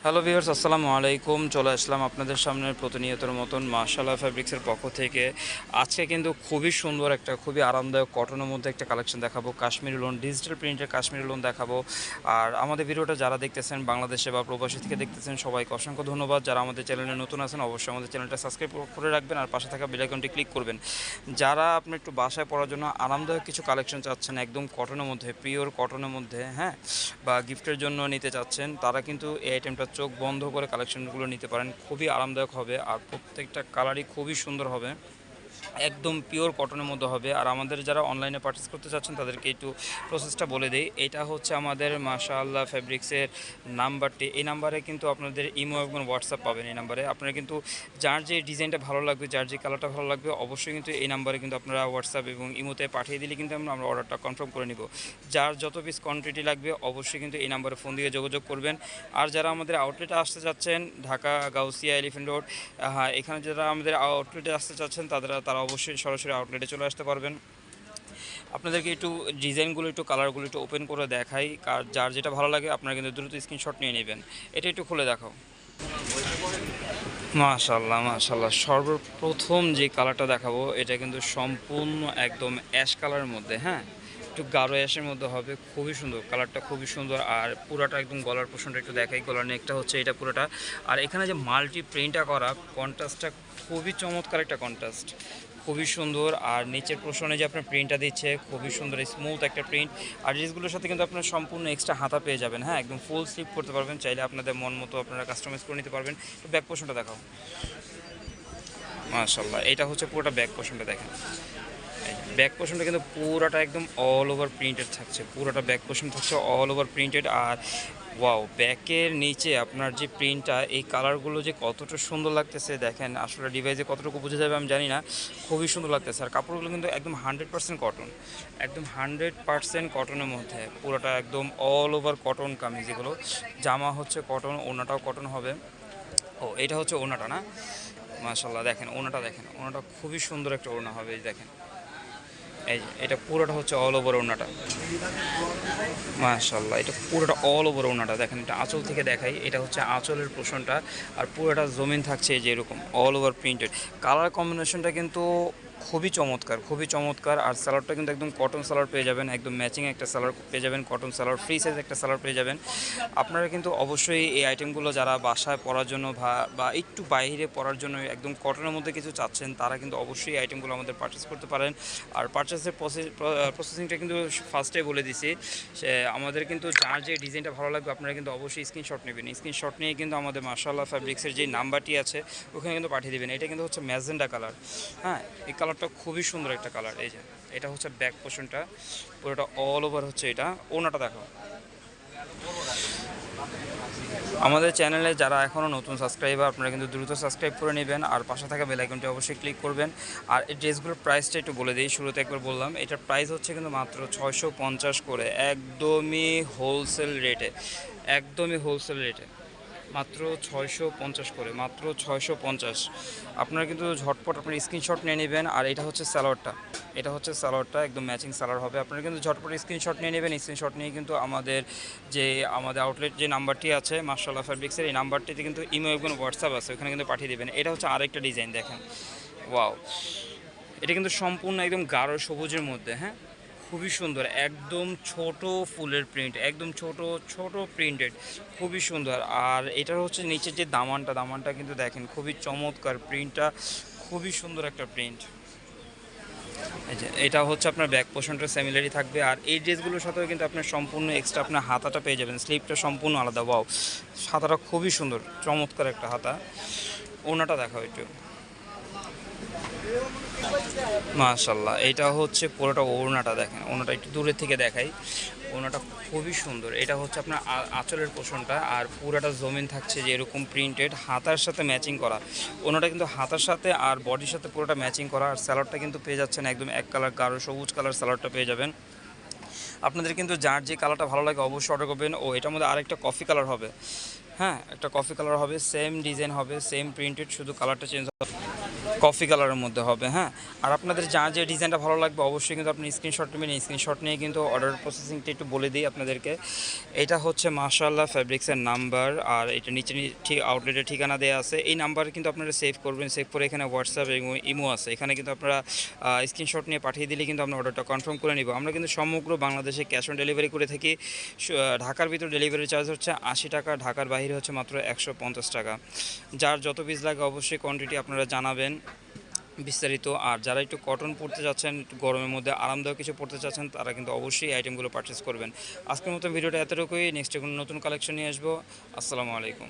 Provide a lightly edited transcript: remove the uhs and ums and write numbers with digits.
Hello viewers, আসসালামু আলাইকুম। চলে আসলাম আপনাদের সামনে প্রতিনিয়তের মতন মাশাআল্লাহ ফ্যাব্রিক্সের পক্ষ থেকে। আজকে কিন্তু খুবই সুন্দর একটা, খুবই আরামদায়ক কটনের মধ্যে একটা কালেকশন দেখাবো। কাশ্মীরি লোন, ডিজিটাল প্রিন্টের কাশ্মীরি লোন দেখাবো। আর আমাদের ভিডিওটা যারা দেখতেছেন বাংলাদেশে বা প্রবাসী থেকে দেখতেছেন, সবাইকে অসংখ্য ধন্যবাদ। যারা আমাদের চ্যানেলে নতুন আছেন অবশ্যই আমাদের চ্যানেলটা সাবস্ক্রাইব করে রাখবেন আর পাশে থাকা বেল আইকনটি ক্লিক করবেন। যারা আপনি একটু বাসায় পড়ার জন্য আরামদায়ক কিছু কালেকশন চাচ্ছেন, একদম কটনের মধ্যে, পিওর কটনের মধ্যে, হ্যাঁ, বা গিফটের জন্য নিতে চাচ্ছেন, তারা কিন্তু এই আইটেমটা চোখ বন্ধ করে কালেকশনগুলো নিতে পারেন। খুবই আরামদায়ক হবে আর প্রত্যেকটা কালারই খুবই সুন্দর হবে, একদম পিওর কটনের মধ্যে হবে। আর আমাদের যারা অনলাইনে পারচেস করতে চাচ্ছেন তাদেরকে একটু প্রসেসটা বলে দিই। এটা হচ্ছে আমাদের মাশাআল্লাহ ফ্যাব্রিক্সের নাম্বারটি। এই নাম্বারে কিন্তু আপনাদের ইমো এবং হোয়াটসঅ্যাপ পাবেন। এই নাম্বারে আপনারা কিন্তু যার যে ডিজাইনটা ভালো লাগবে, যার যে কালারটা ভালো লাগবে, অবশ্যই কিন্তু এই নাম্বারে কিন্তু আপনারা হোয়াটসঅ্যাপ এবং ইমোতে পাঠিয়ে দিলে কিন্তু আমরা অর্ডারটা কনফার্ম করে নিব। যার যত পিস কোয়ান্টিটি লাগবে অবশ্যই কিন্তু এই নাম্বারে ফোন দিয়ে যোগাযোগ করবেন। আর যারা আমাদের আউটলেটে আসতে চাচ্ছেন, ঢাকা গাউসিয়া এলিফ্যান্ট রোড, হ্যাঁ, এখানে যারা আমাদের আউটলেটে আসতে চাচ্ছেন তারা অবশ্যই সরাসরি আউটলেটে চলে আসতে পারবেন। আপনাদেরকে একটু ডিজাইনগুলো, একটু কালারগুলো একটু ওপেন করে দেখাই। যার যেটা ভালো লাগে আপনারা কিন্তু দ্রুত স্ক্রিনশট নিয়ে নেবেন। এটা একটু খুলে দেখাও। মাশাআল্লাহ মাশাআল্লাহ, সর্বপ্রথম যে কালারটা দেখাবো এটা কিন্তু সম্পূর্ণ একদম অ্যাশ কালারের মধ্যে, হ্যাঁ, একটু গাঢ় অ্যাশের মধ্যে হবে। খুবই সুন্দর কালারটা, খুবই সুন্দর। আর পুরাটা একদম গলার পোর্শনটা একটু দেখাই। গলার নেকটা হচ্ছে এটা পুরোটা। আর এখানে যে মাল্টি প্রিন্টটা করা, কন্ট্রাস্টটা খুবই চমৎকার একটা কন্ট্রাস্ট, খুবই সুন্দর। আর নিচের পোর্শনে যে আপনার প্রিন্টটা দিচ্ছে খুবই সুন্দর, স্মুথ একটা প্রিন্ট। আর ড্রেসগুলোর সাথে কিন্তু আপনার সম্পূর্ণ এক্সট্রা হাতা পেয়ে যাবেন, হ্যাঁ, একদম ফুল স্লিপ করতে পারবেন, চাইলে আপনাদের মন মতো আপনারা কাস্টমাইজ করে নিতে পারবেন। তো ব্যাক পোর্শনটা দেখাও। মাশাআল্লাহ, এটা হচ্ছে পুরোটা ব্যাক পোর্শনটা দেখেন। ব্যাক পোর্শনটা কিন্তু পুরোটা একদম অল ওভার প্রিন্টেড থাকছে, পুরোটা ব্যাক পোর্শন থাকছে অল ওভার প্রিন্টেড। আর ওয়াও, ব্যাকের নিচে আপনার যে প্রিন্টটা, এই কালারগুলো যে কতটা সুন্দর লাগতেছে দেখেন। আসলে ডিভাইসে কতটুকু বোঝা যাবে আমি জানি না, খুবই সুন্দর লাগতেছে। আর কাপড়গুলো কিন্তু একদম 100% কটন, একদম 100% কটনের মধ্যে, পুরোটা একদম অল ওভার কটন কামিজ। এগুলো জামা হচ্ছে কটন, ওড়নাটাও কটন হবে। ও, এটা হচ্ছে ওড়নাটা না? মাশাআল্লাহ, দেখেন ওড়নাটা, দেখেন ওড়নাটা খুবই সুন্দর একটা ওড়না হবে। এই দেখেন, এই যে এটা পুরোটা হচ্ছে অল ওভার ওড়নাটা। মাশাআল্লাহ, এটা পুরোটা অল ওভার ওড়নাটা দেখেন। এটা আঁচল থেকে দেখাই, এটা হচ্ছে আঁচলের পোর্শনটা। আর পুরোটা জমিন থাকছে এই যে এরকম অল ওভার প্রিন্টেড। কালার কম্বিনেশনটা কিন্তু খুবই চমৎকার, খুবই চমৎকার। আর সালোয়ারটা কিন্তু একদম কটন সালোয়ার পেয়ে যাবেন, একদম ম্যাচিং একটা সালোয়ার পেয়ে যাবেন, কটন সালোয়ার, ফ্রি সাইজ একটা সালোয়ার পেয়ে যাবেন। আপনারা কিন্তু অবশ্যই এই আইটেমগুলো যারা বাসায় পরার জন্য বা একটু বাইরে পরার জন্য একদম কটনের মধ্যে কিছু চাচ্ছেন, তারা কিন্তু অবশ্যই এই আইটেমগুলো আমাদের পারচেস করতে পারেন। আর পারচেসের প্রসেসিংটা কিন্তু ফার্স্টে বলে দিছি। সে আমাদের কিন্তু যার যে ডিজাইনটা ভালো লাগবে আপনারা কিন্তু অবশ্যই স্ক্রিনশট নেবেন। স্ক্রিনশট নিয়ে কিন্তু আমাদের মাশাআল্লাহ ফ্যাব্রিক্সের যে নাম্বারটি আছে ওখানে কিন্তু পাঠিয়ে দেবেন। এটা কিন্তু হচ্ছে ম্যাজেন্ডা কালার, হ্যাঁ, এই কালারটা খুবই সুন্দর একটা কালার। এই যে এটা হচ্ছে ব্যাক পোর্শনটা, পুরোটা অল ওভার হচ্ছে এটা। ওনাটা দেখো। আমাদের চ্যানেলে যারা এখনও নতুন সাবস্ক্রাইবার, আপনারা কিন্তু দ্রুত সাবস্ক্রাইব করে নেবেন আর পাশে থাকা বেল আইকনটি অবশ্যই ক্লিক করবেন। আর এই ড্রেসগুলোর প্রাইসটা একটু বলে দিই, শুরুতে একবার বললাম, এটার প্রাইস হচ্ছে কিন্তু মাত্র 650 করে, একদমই হোলসেল রেটে, একদমই হোলসেল রেটে, মাত্র 650 করে, মাত্র 650। আপনারা কিন্তু ঝটপট আপনার স্ক্রিনশট নিয়ে নেবেন। আর এটা হচ্ছে সালোয়ারটা, এটা হচ্ছে সালোয়ারটা, একদম ম্যাচিং সালোয়ার হবে। আপনারা কিন্তু ঝটপট স্ক্রিনশট নিয়ে নেবেন। স্ক্রিনশট নিয়ে কিন্তু আমাদের আউটলেট যে নাম্বারটি আছে মাশাআল্লাহ ফ্যাব্রিক্সের, এই নাম্বারটিতে কিন্তু ইমো এবং হোয়াটসঅ্যাপ আছে, ওখানে কিন্তু পাঠিয়ে দেবেন। এটা হচ্ছে আরেকটা ডিজাইন দেখেন, ওয়াও, এটা কিন্তু সম্পূর্ণ একদম গাঢ় সবুজের মধ্যে, হ্যাঁ, খুবই সুন্দর, একদম ছোট ফুলের প্রিন্ট, একদম ছোট ছোট প্রিন্টেড, খুবই সুন্দর। আর এটার হচ্ছে নিচের যে দামানটা কিন্তু দেখেন খুবই চমৎকার, প্রিন্টটা খুবই সুন্দর একটা প্রিন্ট। এই যে এটা হচ্ছে আপনার ব্যাক পোর্শনটা সিমিলারই থাকবে। আর এই ড্রেসগুলোর সাথেও কিন্তু আপনার সম্পূর্ণ এক্সট্রা আপনার হাতাটা পেয়ে যাবেন, স্লিপটা সম্পূর্ণ আলাদা। ওয়াও, হাতাটা খুবই সুন্দর, চমৎকার একটা হাতা। ওনাটা দেখাও একটু। মাশাআল্লাহ, এটা হচ্ছে পুরোটা ওড়নাটা দেখেন, ওড়নাটা একটু দূরের থেকে দেখাই। ওড়নাটা খুবই সুন্দর, এটা হচ্ছে আপনার আঁচলের পোর্শনটা। আর পুরোটা জমিন থাকছে যে এরকম প্রিন্টেড, হাতার সাথে ম্যাচিং করা। ওড়নাটা কিন্তু হাতার সাথে আর বডির সাথে পুরোটা ম্যাচিং করা। আর স্যালাডটা কিন্তু পেয়ে যাচ্ছেন একদম এক কালার, গাঢ় সবুজ কালার স্যালাডটা পেয়ে যাবেন। আপনাদের কিন্তু যার যে কালারটা ভালো লাগে অবশ্যই অর্ডার করবেন। ও, এটার মধ্যে আরেকটা কফি কালার হবে, হ্যাঁ, একটা কফি কালার হবে, সেম ডিজাইন হবে, সেম প্রিন্টেড, শুধু কালারটা চেঞ্জ হবে। কফি কালারের মধ্যে হবে, হ্যাঁ। আর আপনাদের যা যে ডিজাইনটা ভালো লাগবে অবশ্যই কিন্তু আপনি স্ক্রিনশট নেবেন। স্ক্রিনশট নিয়ে কিন্তু অর্ডার প্রসেসিংটা একটু বলে দিই আপনাদেরকে। এটা হচ্ছে মাশাআল্লাহ ফ্যাব্রিক্সের নাম্বার, আর এটা নিচে ঠিক আউটলেটের ঠিকানা দেওয়া আছে। এই নাম্বার কিন্তু আপনারা সেভ করবেন, সেভ করে এখানে হোয়াটসঅ্যাপ এবং ইমো আছে, এখানে কিন্তু আপনারা স্ক্রিনশট নিয়ে পাঠিয়ে দিলে কিন্তু আমরা অর্ডারটা কনফার্ম করে নিব। আমরা কিন্তু সমগ্র বাংলাদেশে ক্যাশ অন ডেলিভারি করে থাকি। ঢাকার ভিতর ডেলিভারি চার্জ হচ্ছে 80 টাকা, ঢাকার বাইরে হচ্ছে মাত্র 150 টাকা। যার যত পিস লাগে অবশ্যই কোয়ান্টিটি আপনারা জানাবেন বিস্তারিত। আর যারা একটু কটন পরতে যাচ্ছেন, একটু গরমের মধ্যে আরামদায়ক কিছু পরতে চাচ্ছেন, তারা কিন্তু অবশ্যই আইটেমগুলো পারচেস করবেন। আজকের মতো ভিডিওটা এতটুকুই। নেক্সট কোনো নতুন কালেকশন নিয়ে আসবো। আসসালামু আলাইকুম।